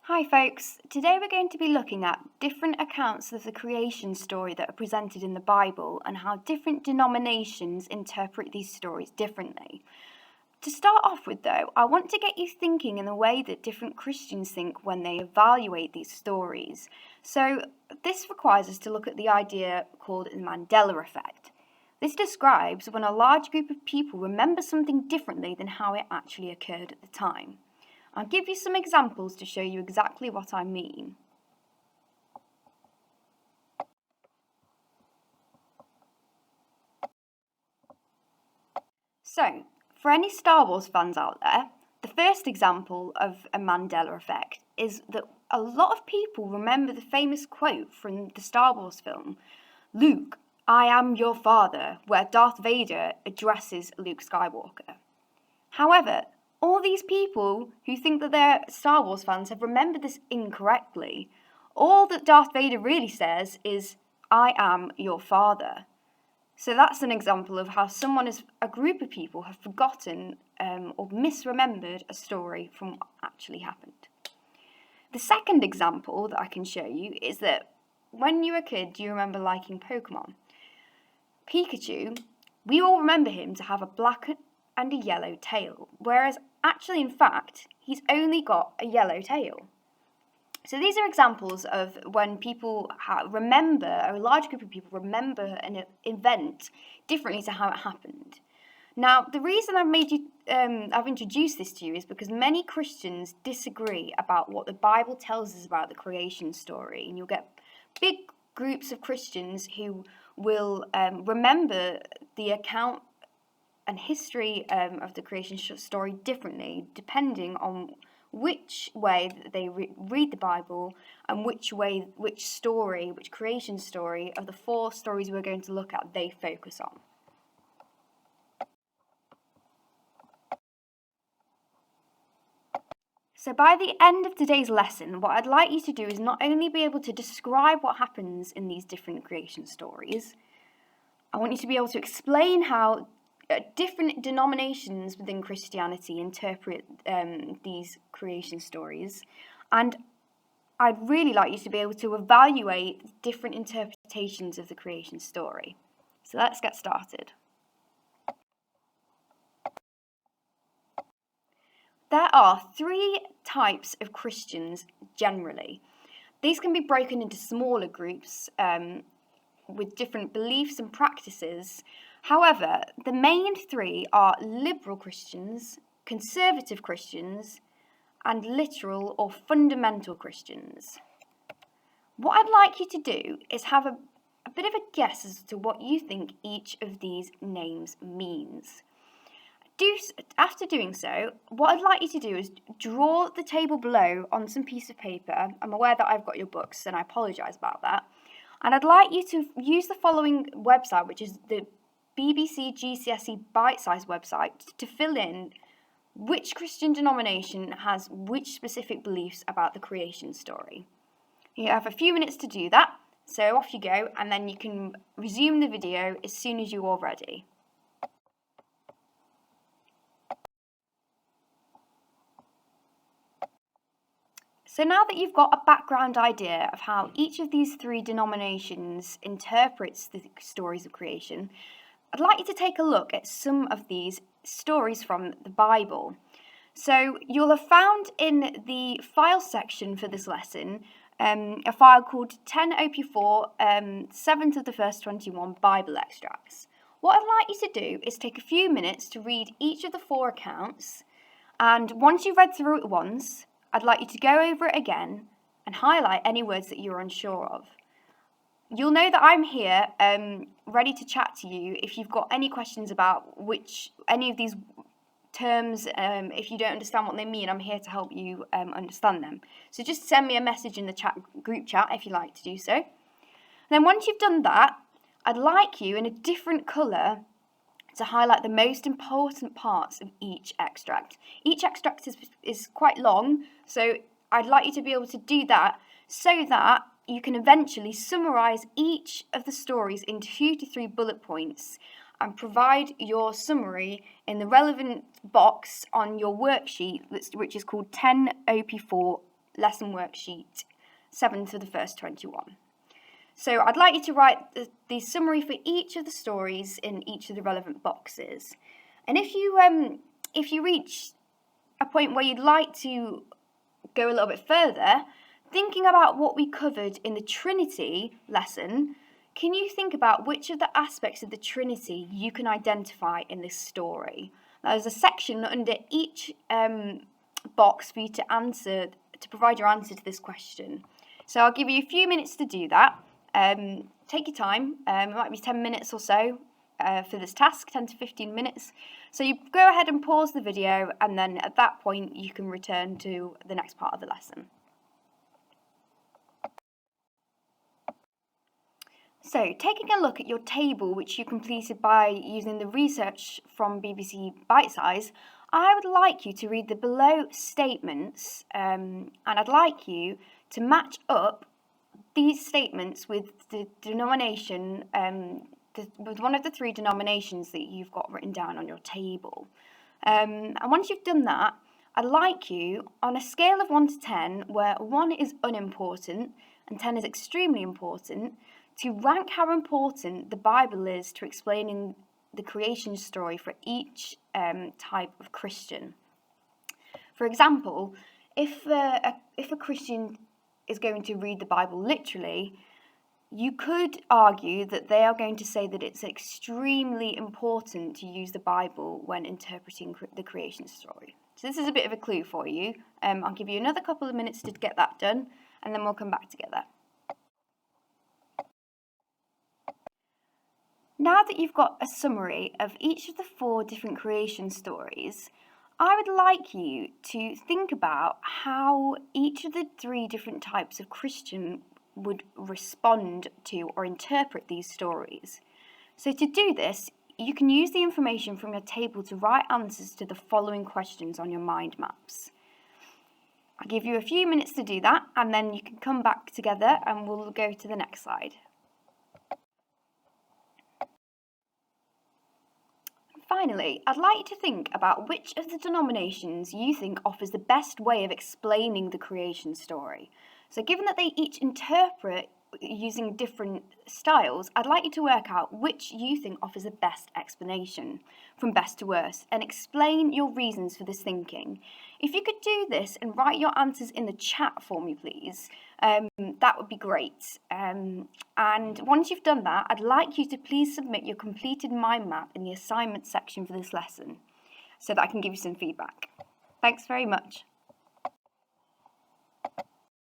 Hi folks, today we're going to be looking at different accounts of the creation story that are presented in the Bible and how different denominations interpret these stories differently. To start off with though, I want to get you thinking in the way that different Christians think when they evaluate these stories. So this requires us to look at the idea called the Mandela effect. This describes when a large group of people remember something differently than how it actually occurred at the time. I'll give you some examples to show you exactly what I mean. So, for any Star Wars fans out there, the first example of a Mandela effect is that a lot of people remember the famous quote from the Star Wars film, "Luke, I am your father," where Darth Vader addresses Luke Skywalker. However, all these people who think that they're Star Wars fans have remembered this incorrectly. All that Darth Vader really says is, "I am your father." So that's an example of how a group of people have forgotten or misremembered a story from what actually happened. The second example that I can show you is that when you were a kid, do you remember liking Pokemon? Pikachu, we all remember him to have a black and a yellow tail, whereas actually, in fact, he's only got a yellow tail. So these are examples of when people remember, or a large group of people remember an event differently to how it happened. Now, the reason I've introduced this to you is because many Christians disagree about what the Bible tells us about the creation story, and you'll get big groups of Christians who will remember the account and history of the creation story differently, depending on which way they read the Bible and which creation story of the four stories we're going to look at they focus on. So by the end of today's lesson, what I'd like you to do is not only be able to describe what happens in these different creation stories, I want you to be able to explain how different denominations within Christianity interpret these creation stories, and I'd really like you to be able to evaluate different interpretations of the creation story. So let's get started. There are three types of Christians generally. These can be broken into smaller groups with different beliefs and practices. However, the main three are liberal Christians, conservative Christians, and literal or fundamental Christians. What I'd like you to do is have a bit of a guess as to what you think each of these names means. After doing so, what I'd like you to do is draw the table below on some piece of paper. I'm aware that I've got your books, and I apologise about that. And I'd like you to use the following website, which is the BBC GCSE Bite-Size website, to fill in which Christian denomination has which specific beliefs about the creation story. You have a few minutes to do that, so off you go, and then you can resume the video as soon as you are ready. So now that you've got a background idea of how each of these three denominations interprets the stories of creation, I'd like you to take a look at some of these stories from the Bible. So you'll have found in the file section for this lesson a file called 10op4 7th of the 1st 21 Bible extracts. What I'd like you to do is take a few minutes to read each of the four accounts, and once you've read through it once, I'd like you to go over it again and highlight any words that you're unsure of. You'll know that I'm here, ready to chat to you if you've got any questions about any of these terms. If you don't understand what they mean, I'm here to help you understand them. So just send me a message in the group chat if you like to do so. And then once you've done that, I'd like you in a different colour to highlight the most important parts of each extract. Each extract is quite long, so I'd like you to be able to do that so that you can eventually summarise each of the stories into 2 to 3 bullet points and provide your summary in the relevant box on your worksheet, which is called 10op4 lesson worksheet 7 for the first 21. So I'd like you to write the summary for each of the stories in each of the relevant boxes. And if you reach a point where you'd like to go a little bit further, thinking about what we covered in the Trinity lesson, can you think about which of the aspects of the Trinity you can identify in this story? Now, there's a section under each box for you to answer, to provide your answer to this question. So I'll give you a few minutes to do that. Take your time. It might be 10 minutes or so for this task, 10 to 15 minutes. So you go ahead and pause the video, and then at that point you can return to the next part of the lesson. So, taking a look at your table, which you completed by using the research from BBC Bitesize, I would like you to read the below statements, and I'd like you to match up these statements with the denomination, with one of the 3 denominations that you've got written down on your table. And once you've done that, I'd like you, on a scale of 1 to 10, where 1 is unimportant and 10 is extremely important, to rank how important the Bible is to explaining the creation story for each type of Christian. For example, if a Christian is going to read the Bible literally, you could argue that they are going to say that it's extremely important to use the Bible when interpreting the creation story. So this is a bit of a clue for you. I'll give you another couple of minutes to get that done, and then we'll come back together. Now that you've got a summary of each of the 4 different creation stories, I would like you to think about how each of the 3 different types of Christian would respond to or interpret these stories. So to do this, you can use the information from your table to write answers to the following questions on your mind maps. I'll give you a few minutes to do that, and then you can come back together and we'll go to the next slide. Finally, I'd like you to think about which of the denominations you think offers the best way of explaining the creation story. So given that they each interpret using different styles, I'd like you to work out which you think offers the best explanation, from best to worst, and explain your reasons for this thinking. If you could do this and write your answers in the chat for me, please, that would be great. And once you've done that, I'd like you to please submit your completed mind map in the assignment section for this lesson, so that I can give you some feedback. Thanks very much.